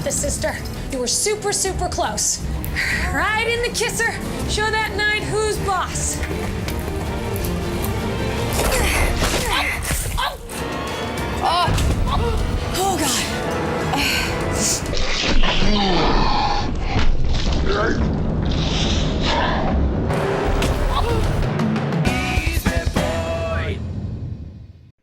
it, sister. You were super, super close. Right in the kisser. Show that knight who's boss. Oh, God.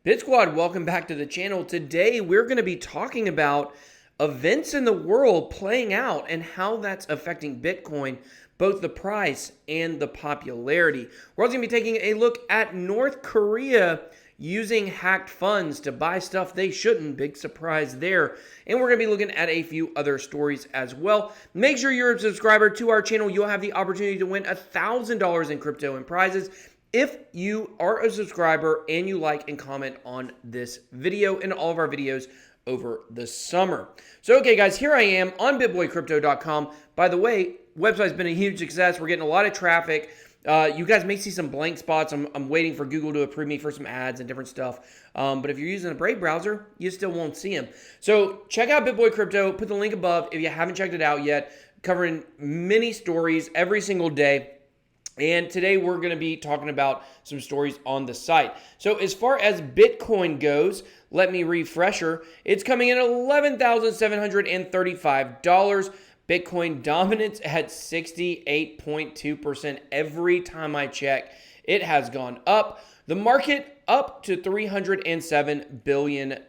Bit Squad, welcome back to the channel. Today we're going to be talking about events in the world playing out and how that's affecting Bitcoin, both the price and the popularity. We're also going to be taking a look at North Korea using hacked funds to buy stuff they shouldn't. Big surprise there. And we're going to be looking at a few other stories as well. Make sure you're a subscriber to our channel. You'll have the opportunity to win $1,000 in crypto and prizes if you are a subscriber and you like and comment on this video and all of our videos over the summer. So, okay, guys, here I am on bitboycrypto.com. By the way, website's been a huge success. We're getting a lot of traffic. You guys may see some blank spots. I'm waiting for Google to approve me for some ads and different stuff. But if you're using a Brave browser, you still won't see them. So check out BitBoy Crypto. Put the link above if you haven't checked it out yet. Covering many stories every single day. And today we're going to be talking about some stories on the site. So as far as Bitcoin goes, let me refresher. It's coming in at $11,735. Bitcoin dominance at 68.2% every time I check. It has gone up. The market up to $307 billion.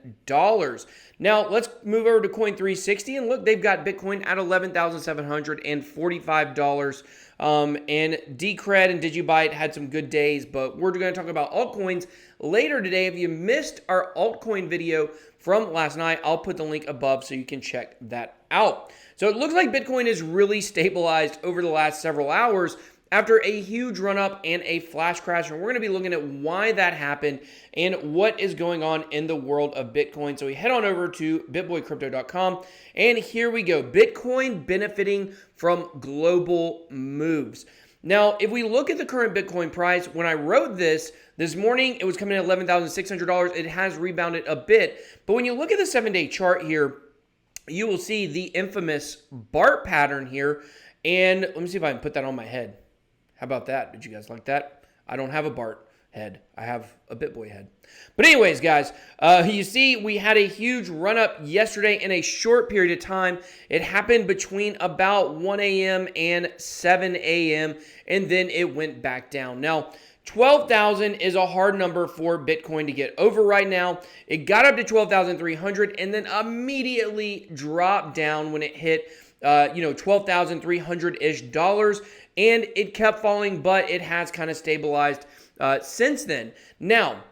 Now, let's move over to Coin360 and look, they've got Bitcoin at $11,745. And Decred and Digibyte had some good days, but we're going to talk about altcoins later today. If you missed our altcoin video from last night, I'll put the link above so you can check that out. So it looks like Bitcoin is really stabilized over the last several hours after a huge run up and a flash crash. And we're going to be looking at why that happened and what is going on in the world of Bitcoin. So we head on over to bitboycrypto.com and here we go. Bitcoin benefiting from global moves. Now, if we look at the current Bitcoin price, when I wrote this morning, it was coming in at $11,600. It has rebounded a bit. But when you look at the 7-day chart here, you will see the infamous BART pattern here. And let me see if I can put that on my head. How about that? Did you guys like that? I don't have a BART head. I have a BitBoy head. But anyways, guys, you see we had a huge run up yesterday in a short period of time. It happened between about 1 a.m. and 7 a.m. and then it went back down. Now, 12,000 is a hard number for Bitcoin to get over right now. It got up to 12,300 and then immediately dropped down when it hit $12,300-ish dollars, and it kept falling, but it has kind of stabilized since then. Now,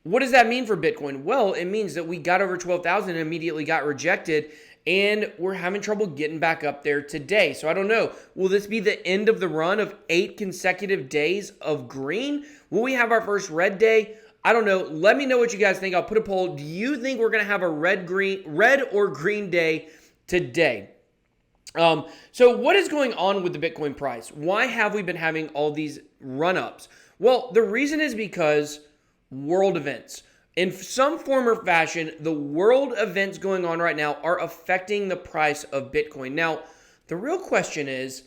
what does that mean for Bitcoin? Well, it means that we got over 12,000 and immediately got rejected, and we're having trouble getting back up there today. So I don't know. Will this be the end of the run of 8 consecutive days of green? Will we have our first red day? I don't know. Let me know what you guys think. I'll put a poll. Do you think we're going to have a red or green day today? So what is going on with the Bitcoin price? Why have we been having all these run-ups? Well, the reason is because world events. In some form or fashion, the world events going on right now are affecting the price of Bitcoin. Now, the real question is,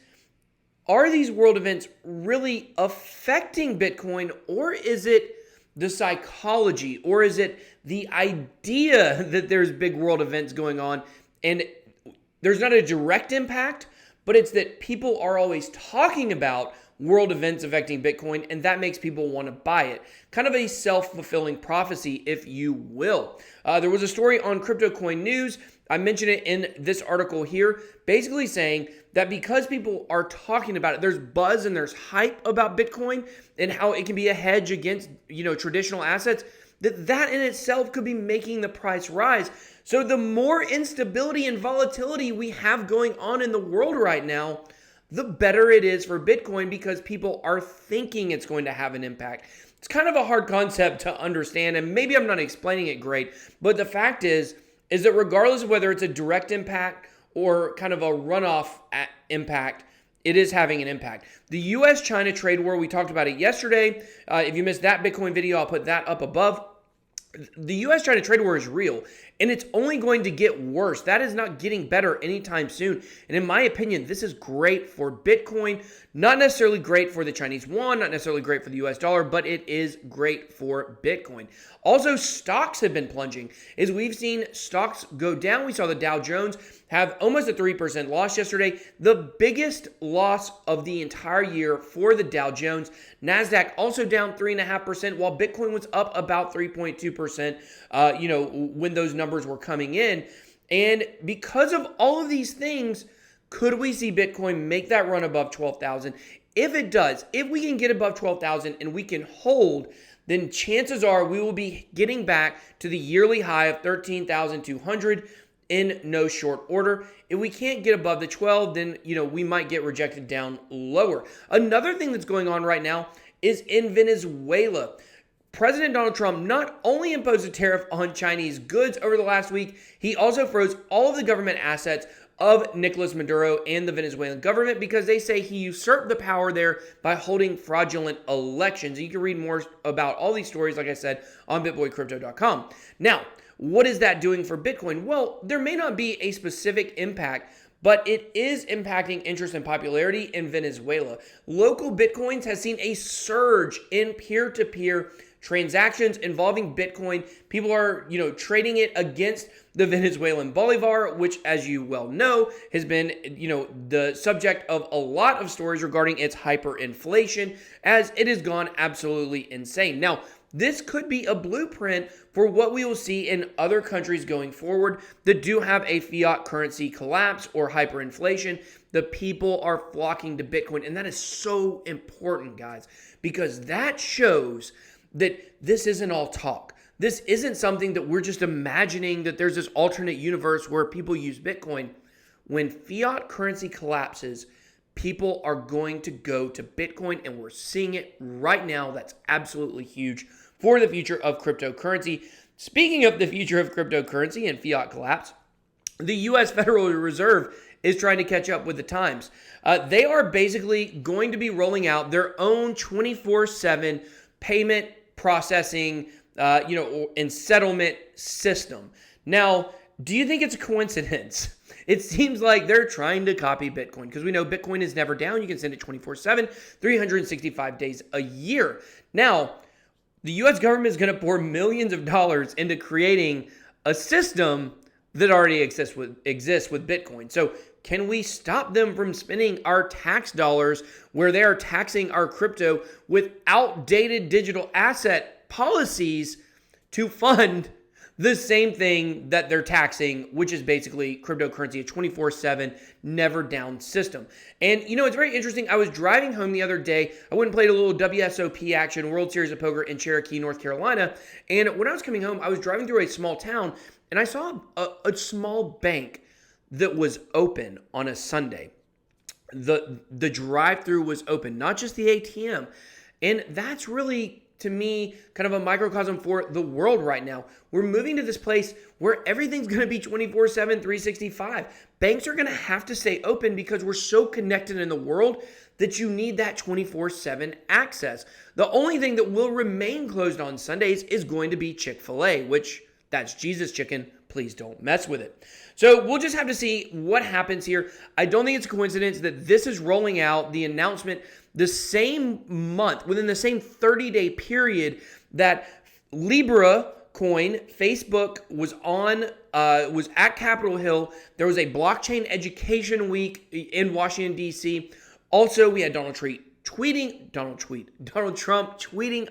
are these world events really affecting Bitcoin, or is it the psychology, or is it the idea that there's big world events going on and there's not a direct impact, but it's that people are always talking about world events affecting Bitcoin, and that makes people want to buy it. Kind of a self-fulfilling prophecy, if you will. There was a story on Crypto Coin News. I mentioned it in this article here, basically saying that because people are talking about it, there's buzz and there's hype about Bitcoin and how it can be a hedge against, traditional assets, that in itself could be making the price rise. So the more instability and volatility we have going on in the world right now, the better it is for Bitcoin because people are thinking it's going to have an impact. It's kind of a hard concept to understand, and maybe I'm not explaining it great, but the fact is that regardless of whether it's a direct impact or kind of a runoff impact, it is having an impact. The U.S.-China trade war, we talked about it yesterday. If you missed that Bitcoin video, I'll put that up above. The U.S.-China trade war is real, and it's only going to get worse. That is not getting better anytime soon. And in my opinion, this is great for Bitcoin, not necessarily great for the Chinese yuan, not necessarily great for the US dollar, but it is great for Bitcoin. Also, stocks have been plunging. As we've seen stocks go down, we saw the Dow Jones have almost a 3% loss yesterday, the biggest loss of the entire year for the Dow Jones. NASDAQ also down 3.5%, while Bitcoin was up about 3.2%, when those numbers were coming in. And because of all of these things, could we see Bitcoin make that run above 12,000? If it does, if we can get above 12,000 and we can hold, then chances are we will be getting back to the yearly high of 13,200 in no short order. If we can't get above the 12, then, we might get rejected down lower. Another thing that's going on right now is in Venezuela. President Donald Trump not only imposed a tariff on Chinese goods over the last week, he also froze all of the government assets of Nicolas Maduro and the Venezuelan government because they say he usurped the power there by holding fraudulent elections. You can read more about all these stories, like I said, on bitboycrypto.com. Now, what is that doing for Bitcoin? Well, there may not be a specific impact, but it is impacting interest and popularity in Venezuela. Local Bitcoins has seen a surge in peer-to-peer transactions involving Bitcoin. People are, trading it against the Venezuelan bolivar, which, as you well know, has been, the subject of a lot of stories regarding its hyperinflation, as it has gone absolutely insane. Now, this could be a blueprint for what we will see in other countries going forward that do have a fiat currency collapse or hyperinflation. The people are flocking to Bitcoin, and that is so important, guys, because that shows that this isn't all talk. This isn't something that we're just imagining that there's this alternate universe where people use Bitcoin. When fiat currency collapses, people are going to go to Bitcoin, and we're seeing it right now. That's absolutely huge for the future of cryptocurrency. Speaking of the future of cryptocurrency and fiat collapse, the U.S. Federal Reserve is trying to catch up with the times. They are basically going to be rolling out their own 24/7 payment processing, and settlement system. Now, do you think it's a coincidence? It seems like they're trying to copy Bitcoin because we know Bitcoin is never down. You can send it 24/7, 365 days a year. Now, the U.S. government is going to pour millions of dollars into creating a system that already exists with Bitcoin. So can we stop them from spending our tax dollars where they are taxing our crypto with outdated digital asset policies to fund the same thing that they're taxing, which is basically cryptocurrency, a 24/7 never down system? And it's very interesting. I was driving home the other day. I went and played a little WSOP action, World Series of Poker in Cherokee, North Carolina. And when I was coming home, I was driving through a small town and I saw a small bank that was open on a Sunday. The drive-through was open, not just the ATM. And that's really, to me, kind of a microcosm for the world right now. We're moving to this place where everything's going to be 24/7, 365. Banks are going to have to stay open because we're so connected in the world that you need that 24/7 access. The only thing that will remain closed on Sundays is going to be Chick-fil-A, which that's Jesus chicken. Please don't mess with it. So we'll just have to see what happens here. I don't think it's a coincidence that this is rolling out, the announcement, the same month, within the same 30-day period that Libra coin, Facebook was at Capitol Hill. There was a blockchain education week in Washington, D.C. Also, we had Donald Trump tweeting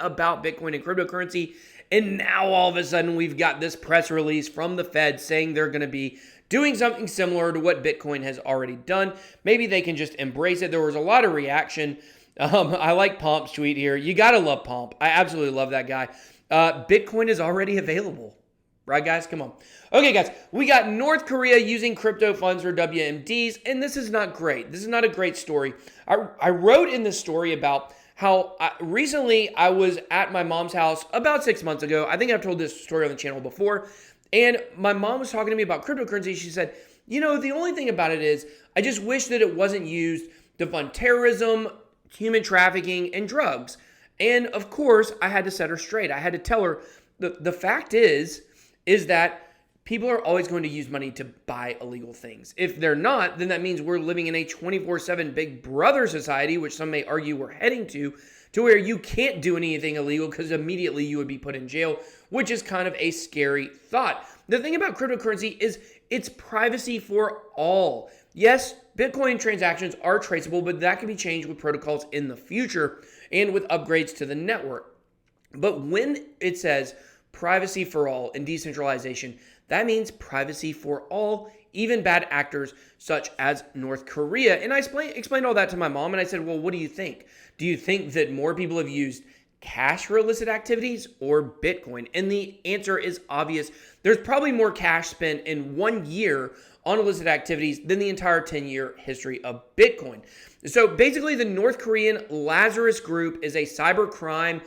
about Bitcoin and cryptocurrency. And now all of a sudden we've got this press release from the Fed saying they're going to be doing something similar to what Bitcoin has already done. Maybe they can just embrace it. There was a lot of reaction. I like Pomp's tweet here. You got to love Pomp. I absolutely love that guy. Bitcoin is already available. Right, guys? Come on. Okay, guys. We got North Korea using crypto funds for WMDs, and this is not great. This is not a great story. I wrote in this story about how recently I was at my mom's house about 6 months ago. I think I've told this story on the channel before. And my mom was talking to me about cryptocurrency. She said, the only thing about it is I just wish that it wasn't used to fund terrorism, human trafficking, and drugs. And of course, I had to set her straight. I had to tell her the fact is that people are always going to use money to buy illegal things. If they're not, then that means we're living in a 24/7 Big Brother society, which some may argue we're heading to where you can't do anything illegal because immediately you would be put in jail, which is kind of a scary thought. The thing about cryptocurrency is it's privacy for all. Yes, Bitcoin transactions are traceable, but that can be changed with protocols in the future and with upgrades to the network. But when it says privacy for all and decentralization, that means privacy for all, even bad actors such as North Korea. And I explained all that to my mom, and I said, well, what do you think? Do you think that more people have used cash for illicit activities or Bitcoin? And the answer is obvious. There's probably more cash spent in 1 year on illicit activities than the entire 10-year history of Bitcoin. So basically, the North Korean Lazarus Group is a cybercrime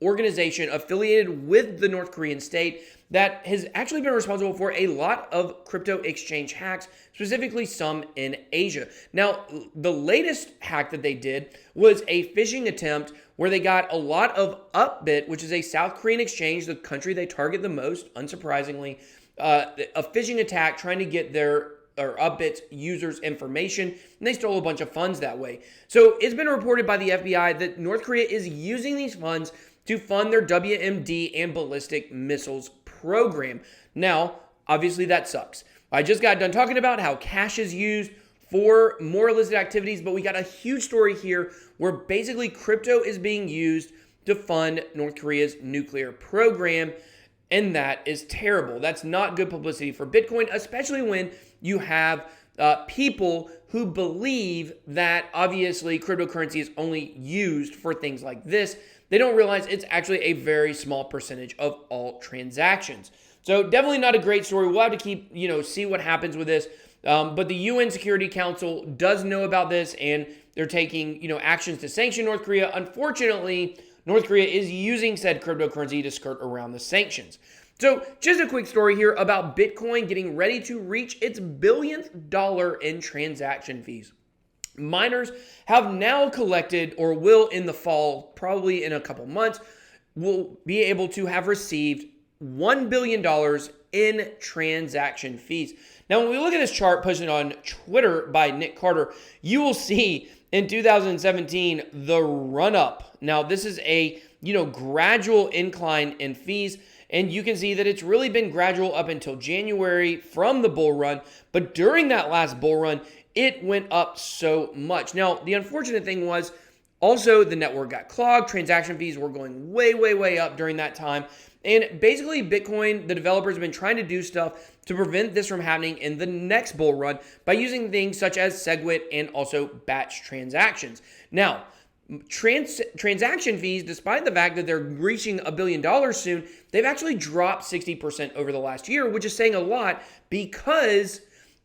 organization affiliated with the North Korean state that has actually been responsible for a lot of crypto exchange hacks, specifically some in Asia. Now, the latest hack that they did was a phishing attempt where they got a lot of Upbit, which is a South Korean exchange, the country they target the most, unsurprisingly, a phishing attack trying to get their Upbit's users' information, and they stole a bunch of funds that way. So it's been reported by the FBI that North Korea is using these funds to fund their WMD and ballistic missiles program. Now, obviously that sucks. I just got done talking about how cash is used for more illicit activities, but we got a huge story here where basically crypto is being used to fund North Korea's nuclear program, and that is terrible. That's not good publicity for Bitcoin, especially when you have people who believe that obviously cryptocurrency is only used for things like this. They don't realize it's actually a very small percentage of all transactions. So definitely not a great story. We'll have to keep, see what happens with this. But the UN Security Council does know about this, and they're taking, actions to sanction North Korea. Unfortunately, North Korea is using said cryptocurrency to skirt around the sanctions. So just a quick story here about Bitcoin getting ready to reach its billionth dollar in transaction fees. Miners have now collected, or will in the fall, probably in a couple months, will be able to have received $1 billion in transaction fees. Now, when we look at this chart posted on Twitter by Nick Carter, you will see in 2017 the run-up. Now, this is a gradual incline in fees, and you can see that it's really been gradual up until January from the bull run. But during that last bull run, it went up so much. Now, the unfortunate thing was also the network got clogged. Transaction fees were going way, way, way up during that time. And basically, Bitcoin, the developers have been trying to do stuff to prevent this from happening in the next bull run by using things such as SegWit and also batch transactions. Now, transaction fees, despite the fact that they're reaching $1 billion soon, they've actually dropped 60% over the last year, which is saying a lot because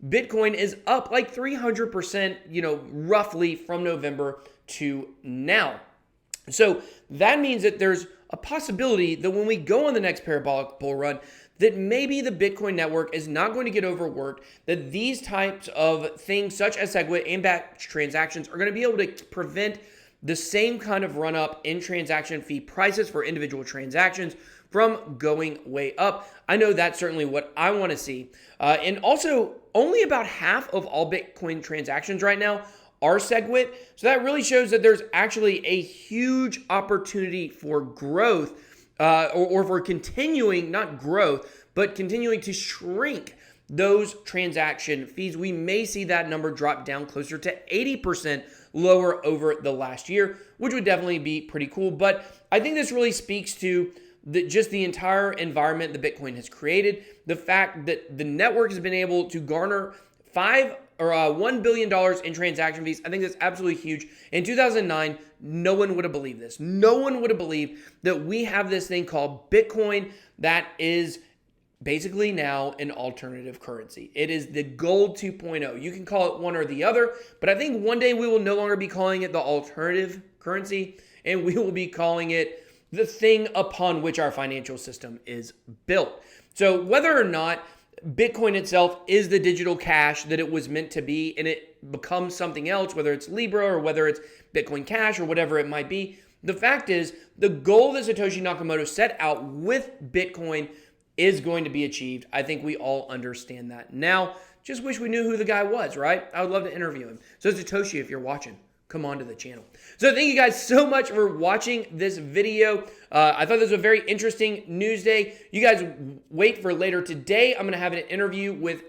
Bitcoin is up like 300%, roughly from November to now. So that means that there's a possibility that when we go on the next parabolic bull run, that maybe the Bitcoin network is not going to get overworked, that these types of things such as SegWit and batch transactions are going to be able to prevent the same kind of run up in transaction fee prices for individual transactions from going way up. I know that's certainly what I want to see. And also, only about half of all Bitcoin transactions right now are SegWit. So that really shows that there's actually a huge opportunity for growth or for continuing, not growth, but continuing to shrink those transaction fees. We may see that number drop down closer to 80% lower over the last year, which would definitely be pretty cool. But I think this really speaks to just the entire environment that Bitcoin has created. The fact that the network has been able to garner $1 billion in transaction fees. I think that's absolutely huge. In 2009, no one would have believed this. No one would have believed that we have this thing called Bitcoin that is basically now an alternative currency. It is the gold 2.0. You can call it one or the other, but I think one day we will no longer be calling it the alternative currency, and we will be calling it the thing upon which our financial system is built. So whether or not Bitcoin itself is the digital cash that it was meant to be, and it becomes something else, whether it's Libra or whether it's Bitcoin Cash or whatever it might be, the fact is the goal that Satoshi Nakamoto set out with Bitcoin is going to be achieved. I think we all understand that. Now, just wish we knew who the guy was, right? I would love to interview him. So Satoshi, if you're watching, come on to the channel. So thank you guys so much for watching this video. I thought this was a very interesting news day. You guys wait for later today. I'm going to have an interview with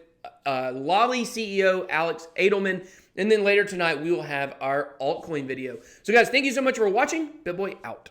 Lolly CEO Alex Edelman. And then later tonight, we will have our altcoin video. So guys, thank you so much for watching. BitBoy out.